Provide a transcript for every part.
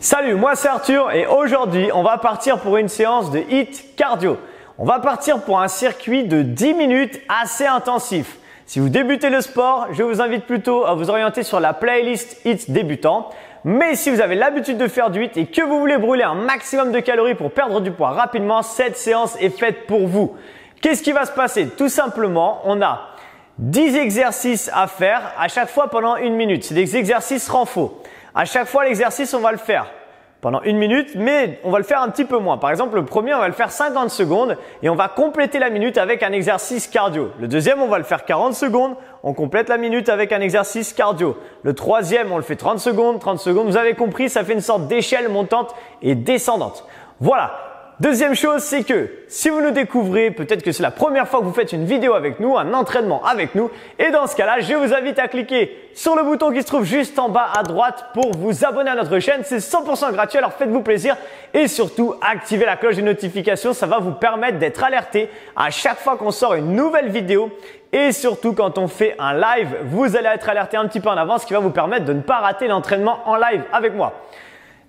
Salut, moi c'est Arthur et aujourd'hui on va partir pour une séance de HIIT cardio. On va partir pour un circuit de 10 minutes assez intensif. Si vous débutez le sport, je vous invite plutôt à vous orienter sur la playlist HIIT débutant. Mais si vous avez l'habitude de faire du HIIT et que vous voulez brûler un maximum de calories pour perdre du poids rapidement, cette séance est faite pour vous. Qu'est-ce qui va se passer? Tout simplement, on a 10 exercices à faire à chaque fois pendant 1 minute. C'est des exercices renfo. À chaque fois, l'exercice, on va le faire pendant 1 minute, mais on va le faire un petit peu moins. Par exemple, le premier, on va le faire 50 secondes et on va compléter la minute avec un exercice cardio. Le deuxième, on va le faire 40 secondes, on complète la minute avec un exercice cardio. Le troisième, on le fait 30 secondes, 30 secondes. Vous avez compris, ça fait une sorte d'échelle montante et descendante. Voilà. Deuxième chose, c'est que si vous nous découvrez, peut-être que c'est la première fois que vous faites une vidéo avec nous, un entraînement avec nous, et dans ce cas-là, je vous invite à cliquer sur le bouton qui se trouve juste en bas à droite pour vous abonner à notre chaîne. C'est 100% gratuit, alors faites-vous plaisir et surtout activez la cloche de notification. Ça va vous permettre d'être alerté à chaque fois qu'on sort une nouvelle vidéo et surtout quand on fait un live, vous allez être alerté un petit peu en avance, ce qui va vous permettre de ne pas rater l'entraînement en live avec moi.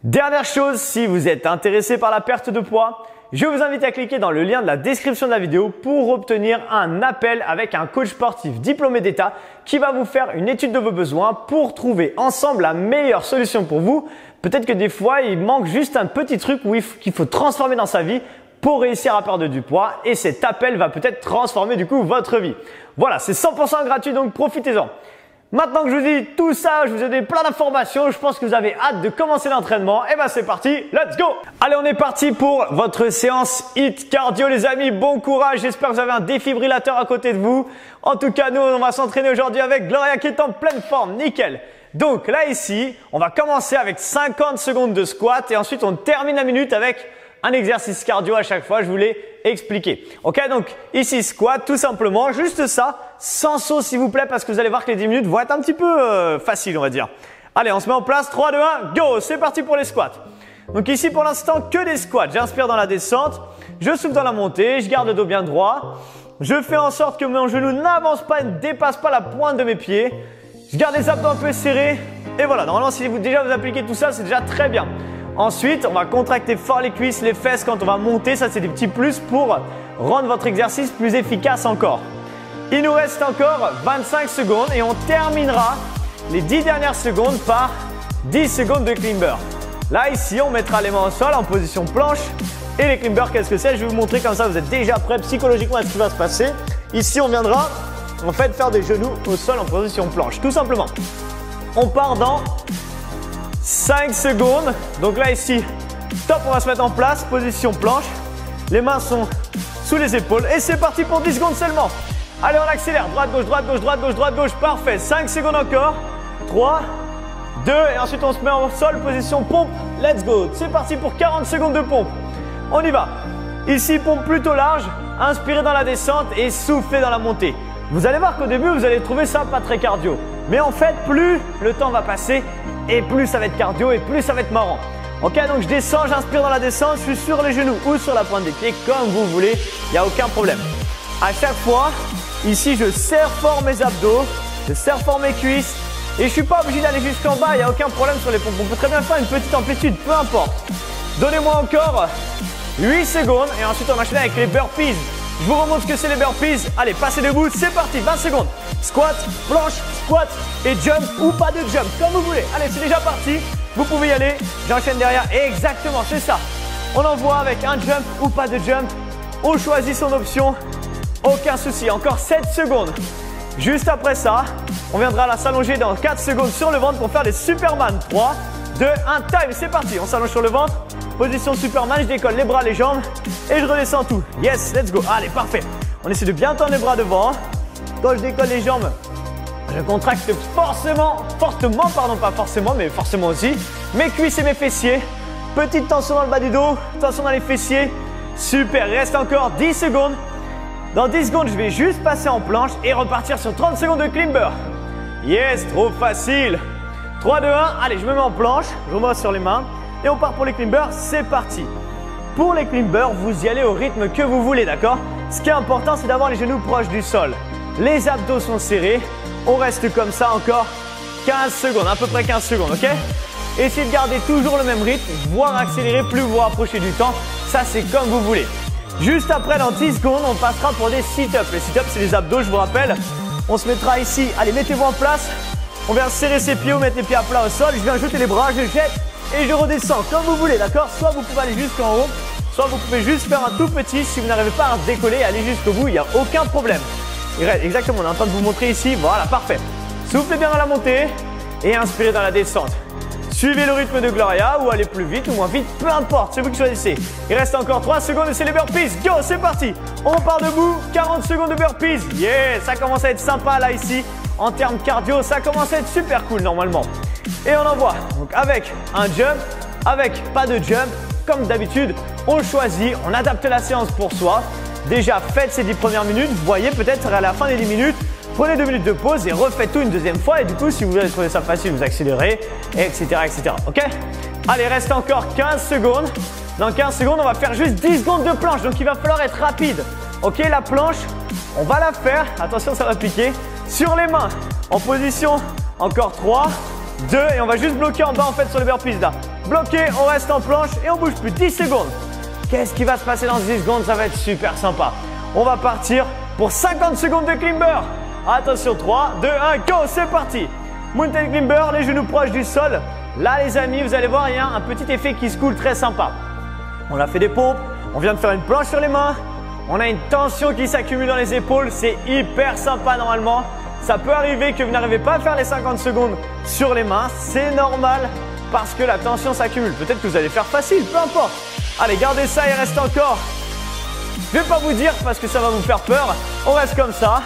Dernière chose, si vous êtes intéressé par la perte de poids, je vous invite à cliquer dans le lien de la description de la vidéo pour obtenir un appel avec un coach sportif diplômé d'État qui va vous faire une étude de vos besoins pour trouver ensemble la meilleure solution pour vous. Peut-être que des fois, il manque juste un petit truc qu'il faut transformer dans sa vie pour réussir à perdre du poids et cet appel va peut-être transformer du coup votre vie. Voilà, c'est 100% gratuit donc profitez-en. Maintenant que je vous dis tout ça, je vous ai donné plein d'informations, je pense que vous avez hâte de commencer l'entraînement. Et ben c'est parti, let's go! Allez, on est parti pour votre séance HIIT cardio les amis, bon courage, j'espère que vous avez un défibrillateur à côté de vous. En tout cas, nous on va s'entraîner aujourd'hui avec Gloria qui est en pleine forme, nickel. Donc là ici, on va commencer avec 50 secondes de squat et ensuite on termine la minute avec un exercice cardio à chaque fois, je vous l'ai expliqué. Ok, donc ici squat tout simplement, juste ça, sans saut s'il vous plaît parce que vous allez voir que les 10 minutes vont être un petit peu faciles on va dire. Allez, on se met en place, 3, 2, 1, go, c'est parti pour les squats. Donc ici pour l'instant que des squats, j'inspire dans la descente, je souffle dans la montée, je garde le dos bien droit, je fais en sorte que mon genou n'avance pas et ne dépasse pas la pointe de mes pieds, je garde les abdos un peu serrés et voilà, normalement si vous appliquez tout ça c'est déjà très bien. Ensuite, on va contracter fort les cuisses, les fesses quand on va monter. Ça, c'est des petits plus pour rendre votre exercice plus efficace encore. Il nous reste encore 25 secondes et on terminera les 10 dernières secondes par 10 secondes de climber. Là, ici, on mettra les mains au sol en position planche. Et les climbers, qu'est-ce que c'est? Je vais vous montrer comme ça, vous êtes déjà prêts psychologiquement à ce qui va se passer. Ici, on viendra en fait faire des genoux au sol en position planche, tout simplement. On part dans 5 secondes, donc là ici, top, on va se mettre en place, position planche, les mains sont sous les épaules et c'est parti pour 10 secondes seulement. Allez, on accélère, droite, gauche, droite, gauche, droite, gauche, droite, gauche, parfait, 5 secondes encore, 3, 2 et ensuite on se met en sol, position pompe, let's go, c'est parti pour 40 secondes de pompe, on y va. Ici, pompe plutôt large, inspirez dans la descente et soufflez dans la montée. Vous allez voir qu'au début, vous allez trouver ça pas très cardio. Mais en fait, plus le temps va passer et plus ça va être cardio et plus ça va être marrant. Ok, donc je descends, j'inspire dans la descente, je suis sur les genoux ou sur la pointe des pieds, comme vous voulez, il n'y a aucun problème. À chaque fois, ici, je serre fort mes abdos, je serre fort mes cuisses et je ne suis pas obligé d'aller jusqu'en bas, il n'y a aucun problème sur les pompes. On peut très bien faire une petite amplitude, peu importe. Donnez-moi encore 8 secondes et ensuite on enchaîne avec les burpees. Je vous remontre ce que c'est les burpees. Allez, passez debout, c'est parti, 20 secondes. Squat, planche, squat et jump ou pas de jump, comme vous voulez. Allez, c'est déjà parti. Vous pouvez y aller. J'enchaîne derrière. Exactement, c'est ça. On envoie avec un jump ou pas de jump. On choisit son option. Aucun souci. Encore 7 secondes. Juste après ça, on viendra s'allonger dans 4 secondes sur le ventre pour faire des Superman. 3, 2, 1, time. C'est parti. On s'allonge sur le ventre. Position Superman, je décolle les bras, les jambes et je redescends tout. Yes, let's go. Allez, parfait. On essaie de bien tendre les bras devant. Quand je décolle les jambes, je contracte fortement, pas forcément, mais forcément aussi, mes cuisses et mes fessiers. Petite tension dans le bas du dos, tension dans les fessiers. Super, il reste encore 10 secondes. Dans 10 secondes, je vais juste passer en planche et repartir sur 30 secondes de climber. Yes, trop facile. 3, 2, 1, allez, je me mets en planche, je remonte sur les mains. Et on part pour les climbers, c'est parti. Pour les climbers, vous y allez au rythme que vous voulez, d'accord? Ce qui est important, c'est d'avoir les genoux proches du sol. Les abdos sont serrés. On reste comme ça encore 15 secondes, à peu près 15 secondes, ok? Essayez de garder toujours le même rythme, voire accélérer plus vous rapprochez du temps. Ça, c'est comme vous voulez. Juste après, dans 10 secondes, on passera pour des sit-ups. Les sit-ups, c'est les abdos, je vous rappelle. On se mettra ici. Allez, mettez-vous en place. On vient serrer ses pieds ou mettre les pieds à plat au sol. Je viens jeter les bras, je jette et je redescends comme vous voulez, d'accord? Soit vous pouvez aller jusqu'en haut, soit vous pouvez juste faire un tout petit. Si vous n'arrivez pas à décoller, aller jusqu'au bout, il n'y a aucun problème. Exactement, on est en train de vous montrer ici. Voilà, parfait. Soufflez bien dans la montée et inspirez dans la descente. Suivez le rythme de Gloria ou allez plus vite ou moins vite, peu importe, c'est vous qui choisissez. Il reste encore 3 secondes et c'est les burpees. Go, c'est parti. On part debout, 40 secondes de burpees. Yeah, ça commence à être sympa là ici. En termes cardio, ça commence à être super cool normalement. Et on envoie. Donc avec un jump, avec pas de jump, comme d'habitude, on choisit, on adapte la séance pour soi. Déjà, faites ces 10 premières minutes. Vous voyez peut-être à la fin des 10 minutes, prenez 2 minutes de pause et refaites tout une deuxième fois. Et du coup, si vous avez trouvé ça facile, vous accélérez, etc., etc. Ok? Allez, reste encore 15 secondes. Dans 15 secondes, on va faire juste 10 secondes de planche. Donc, il va falloir être rapide. Ok, la planche, on va la faire. Attention, ça va piquer. Sur les mains, en position. Encore 3, 2. Et on va juste bloquer en bas, en fait, sur les burpees là. Bloqué, on reste en planche et on bouge plus. 10 secondes. Qu'est-ce qui va se passer dans 10 secondes? Ça va être super sympa. On va partir pour 50 secondes de climber. Attention, 3, 2, 1, go, c'est parti. Mountain climber, les genoux proches du sol. Là, les amis, vous allez voir, il y a un petit effet qui se coule très sympa. On a fait des pompes, on vient de faire une planche sur les mains. On a une tension qui s'accumule dans les épaules. C'est hyper sympa normalement. Ça peut arriver que vous n'arrivez pas à faire les 50 secondes sur les mains. C'est normal parce que la tension s'accumule. Peut-être que vous allez faire facile, peu importe. Allez, gardez ça, il reste encore. Je ne vais pas vous dire parce que ça va vous faire peur. On reste comme ça.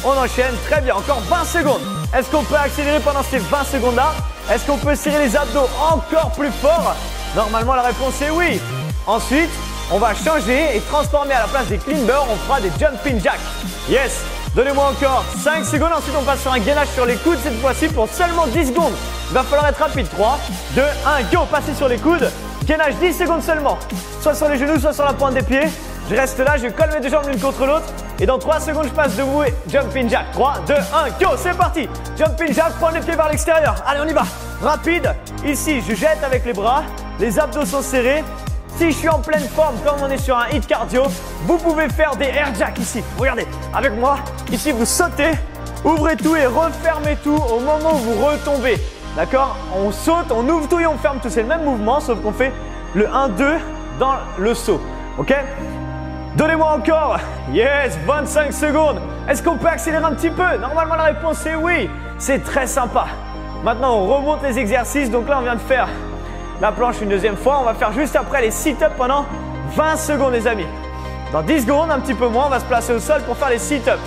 On enchaîne. Très bien. Encore 20 secondes. Est-ce qu'on peut accélérer pendant ces 20 secondes-là? Est-ce qu'on peut serrer les abdos encore plus fort? Normalement, la réponse est oui. Ensuite, on va changer et transformer à la place des climbers, on fera des jumping jacks. Yes. Donnez-moi encore 5 secondes. Ensuite, on passe sur un gainage sur les coudes cette fois-ci pour seulement 10 secondes. Il va falloir être rapide. 3, 2, 1, go. Passez sur les coudes. Gainage 10 secondes seulement. Soit sur les genoux, soit sur la pointe des pieds. Je reste là, je colle mes deux jambes l'une contre l'autre. Et dans 3 secondes, je passe debout et jumping jack. 3, 2, 1, go. C'est parti. Jumping jack, prends les pieds vers l'extérieur. Allez, on y va. Rapide. Ici, je jette avec les bras. Les abdos sont serrés. Si je suis en pleine forme, comme on est sur un hit cardio, vous pouvez faire des air jacks ici. Regardez, avec moi, ici vous sautez, ouvrez tout et refermez tout au moment où vous retombez. D'accord? On saute, on ouvre tout et on ferme tout. C'est le même mouvement, sauf qu'on fait le 1-2 dans le saut. Ok? Donnez-moi encore. Yes, 25 secondes. Est-ce qu'on peut accélérer un petit peu? Normalement, la réponse est oui. C'est très sympa. Maintenant, on remonte les exercices. Donc là, on vient de faire la planche une deuxième fois. On va faire juste après les sit-ups pendant 20 secondes, les amis. Dans 10 secondes, un petit peu moins, on va se placer au sol pour faire les sit-ups.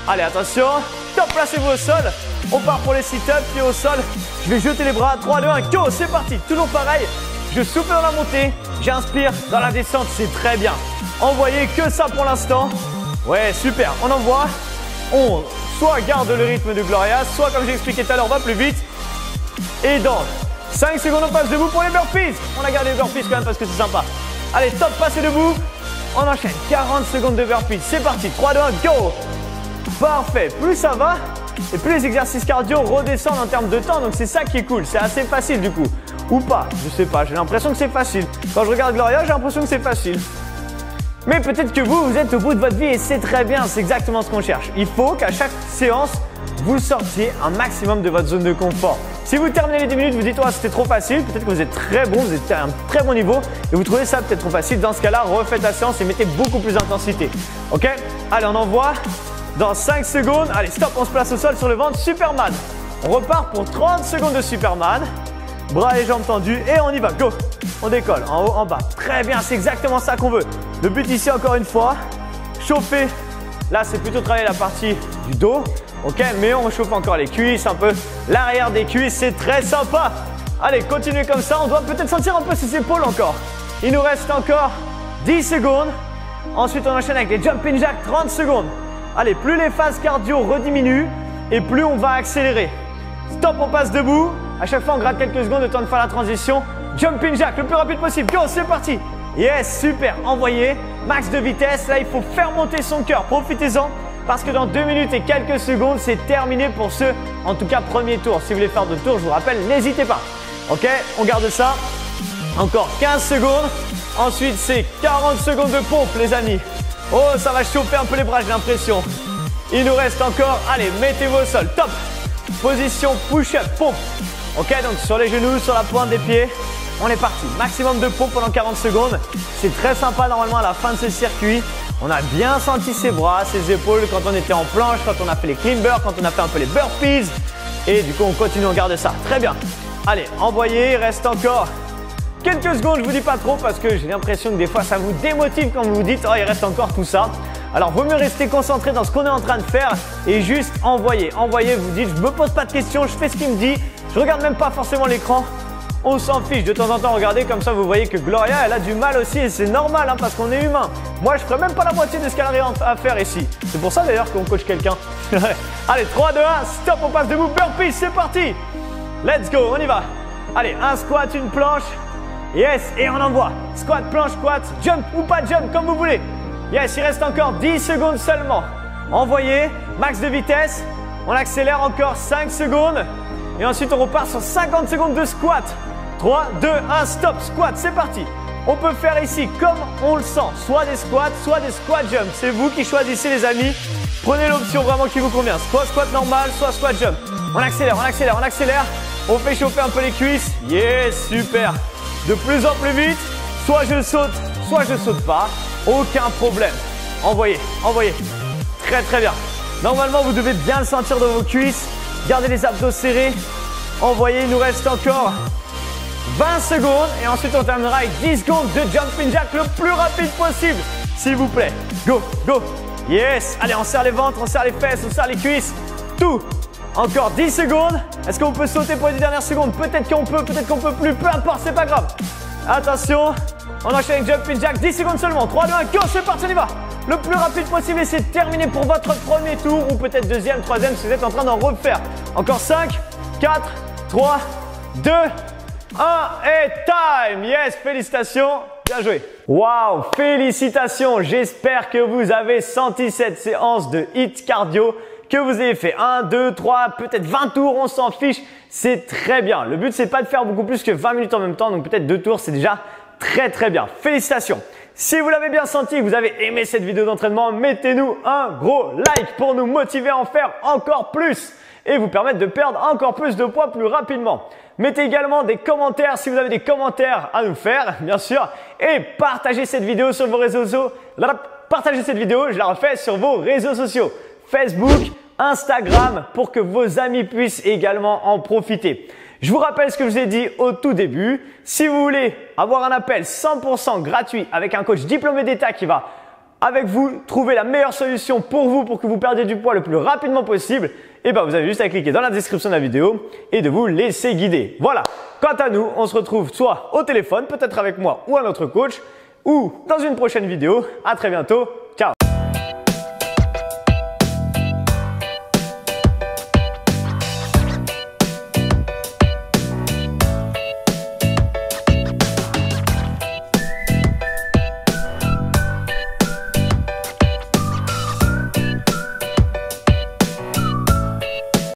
Allez, attention. Top, placez-vous au sol. On part pour les sit-ups, pieds au sol. Je vais jeter les bras. 3, 2, 1, go. C'est parti. Toujours pareil. Je souffle dans la montée. J'inspire dans la descente. C'est très bien. Envoyez que ça pour l'instant. Ouais, super. On envoie. On soit garde le rythme de Gloria, soit comme j'ai expliqué tout à l'heure, on va plus vite. Et dans 5 secondes, on passe debout pour les burpees. On a gardé les burpees quand même parce que c'est sympa. Allez, top, passez debout. On enchaîne 40 secondes de burpees. C'est parti. 3, 2, 1, go. Parfait. Plus ça va et plus les exercices cardio redescendent en termes de temps. Donc, c'est ça qui est cool. C'est assez facile du coup. Ou pas. Je sais pas. J'ai l'impression que c'est facile. Quand je regarde Gloria, j'ai l'impression que c'est facile. Mais peut-être que vous êtes au bout de votre vie et c'est très bien. C'est exactement ce qu'on cherche. Il faut qu'à chaque séance, vous sortiez un maximum de votre zone de confort. Si vous terminez les 10 minutes, vous dites oh, c'était trop facile, peut-être que vous êtes très bon, vous êtes à un très bon niveau et vous trouvez ça peut-être trop facile. Dans ce cas-là, refaites la séance et mettez beaucoup plus d'intensité. Ok? Allez, on envoie dans 5 secondes. Allez, stop, on se place au sol sur le ventre. Superman. On repart pour 30 secondes de Superman. Bras et jambes tendus et on y va. Go! On décolle en haut, en bas. Très bien, c'est exactement ça qu'on veut. Le but ici, encore une fois, chauffer. Là, c'est plutôt travailler la partie du dos. Ok, mais on chauffe encore les cuisses, un peu l'arrière des cuisses, c'est très sympa. Allez, continuez comme ça, on doit peut-être sentir un peu ses épaules encore. Il nous reste encore 10 secondes. Ensuite, on enchaîne avec les jumping jacks, 30 secondes. Allez, plus les phases cardio rediminuent et plus on va accélérer. Stop, on passe debout. À chaque fois, on gratte quelques secondes, le temps de faire la transition. Jumping jack, le plus rapide possible. Go, c'est parti. Yes, super. Envoyez. Max de vitesse. Là, il faut faire monter son cœur. Profitez-en. Parce que dans 2 minutes et quelques secondes, c'est terminé pour ce, en tout cas, premier tour. Si vous voulez faire d'autres tours, je vous rappelle, n'hésitez pas. Ok, on garde ça. Encore 15 secondes. Ensuite, c'est 40 secondes de pompe, les amis. Oh, ça va chauffer un peu les bras, j'ai l'impression. Il nous reste encore, allez, mettez-vous au sol, top. Position push-up, pompe. Ok, donc sur les genoux, sur la pointe des pieds. On est parti, maximum de pompe pendant 40 secondes. C'est très sympa normalement à la fin de ce circuit. On a bien senti ses bras, ses épaules quand on était en planche, quand on a fait les climbers, quand on a fait un peu les burpees. Et du coup, on continue, on garde ça. Très bien. Allez, envoyez, il reste encore quelques secondes, je vous dis pas trop parce que j'ai l'impression que des fois ça vous démotive quand vous vous dites « Oh, il reste encore tout ça ». Alors, vaut mieux rester concentré dans ce qu'on est en train de faire et juste envoyer. Envoyer, vous dites « Je me pose pas de questions, je fais ce qu'il me dit, je regarde même pas forcément l'écran ». On s'en fiche, de temps en temps, regardez, comme ça vous voyez que Gloria, elle a du mal aussi et c'est normal hein, parce qu'on est humain. Moi, je ferais même pas la moitié de ce qu'elle arrive à faire ici. C'est pour ça d'ailleurs qu'on coach quelqu'un. Allez, 3, 2, 1, stop, on passe debout, burpees, c'est parti. Let's go, on y va. Allez, un squat, une planche. Yes, et on envoie. Squat, planche, squat, jump ou pas jump, comme vous voulez. Yes, il reste encore 10 secondes seulement. Envoyez, max de vitesse. On accélère encore 5 secondes. Et ensuite, on repart sur 50 secondes de squat. 3, 2, 1, stop, squat, c'est parti. On peut faire ici comme on le sent, soit des squats jump. C'est vous qui choisissez les amis. Prenez l'option vraiment qui vous convient. Soit squat normal, soit squat jump. On accélère, on accélère, on accélère. On fait chauffer un peu les cuisses. Yes, super. De plus en plus vite. Soit je saute pas. Aucun problème. Envoyez, envoyez. Très très bien. Normalement, vous devez bien le sentir dans vos cuisses. Gardez les abdos serrés. Envoyez, il nous reste encore 20 secondes et ensuite on terminera avec 10 secondes de jumping jack le plus rapide possible. S'il vous plaît. Go, go. Yes. Allez, on serre les ventres, on serre les fesses, on serre les cuisses. Tout. Encore 10 secondes. Est-ce qu'on peut sauter pour les 10 dernières secondes? Peut-être qu'on peut plus. Peu importe, c'est pas grave. Attention. On enchaîne avec jumping jack. 10 secondes seulement. 3, 2, 1, go. C'est parti, on y va. Le plus rapide possible et c'est terminé pour votre premier tour ou peut-être deuxième, troisième si vous êtes en train d'en refaire. Encore 5, 4, 3, 2, 1 et time! Yes, félicitations, bien joué. Waouh, félicitations. J'espère que vous avez senti cette séance de HIIT cardio, que vous avez fait 1, 2, 3, peut-être 20 tours, on s'en fiche. C'est très bien. Le but, c'est pas de faire beaucoup plus que 20 minutes en même temps, donc peut-être 2 tours, c'est déjà très très bien. Félicitations. Si vous l'avez bien senti, que vous avez aimé cette vidéo d'entraînement, mettez-nous un gros like pour nous motiver à en faire encore plus et vous permettre de perdre encore plus de poids plus rapidement. Mettez également des commentaires si vous avez des commentaires à nous faire, bien sûr. Et partagez cette vidéo sur vos réseaux sociaux. Partagez cette vidéo, je la refais sur vos réseaux sociaux. Facebook, Instagram, pour que vos amis puissent également en profiter. Je vous rappelle ce que je vous ai dit au tout début. Si vous voulez avoir un appel 100% gratuit avec un coach diplômé d'État qui va avec vous trouver la meilleure solution pour vous pour que vous perdiez du poids le plus rapidement possible, et ben vous avez juste à cliquer dans la description de la vidéo et de vous laisser guider. Voilà. Quant à nous, on se retrouve soit au téléphone, peut-être avec moi ou un autre coach, ou dans une prochaine vidéo. À très bientôt.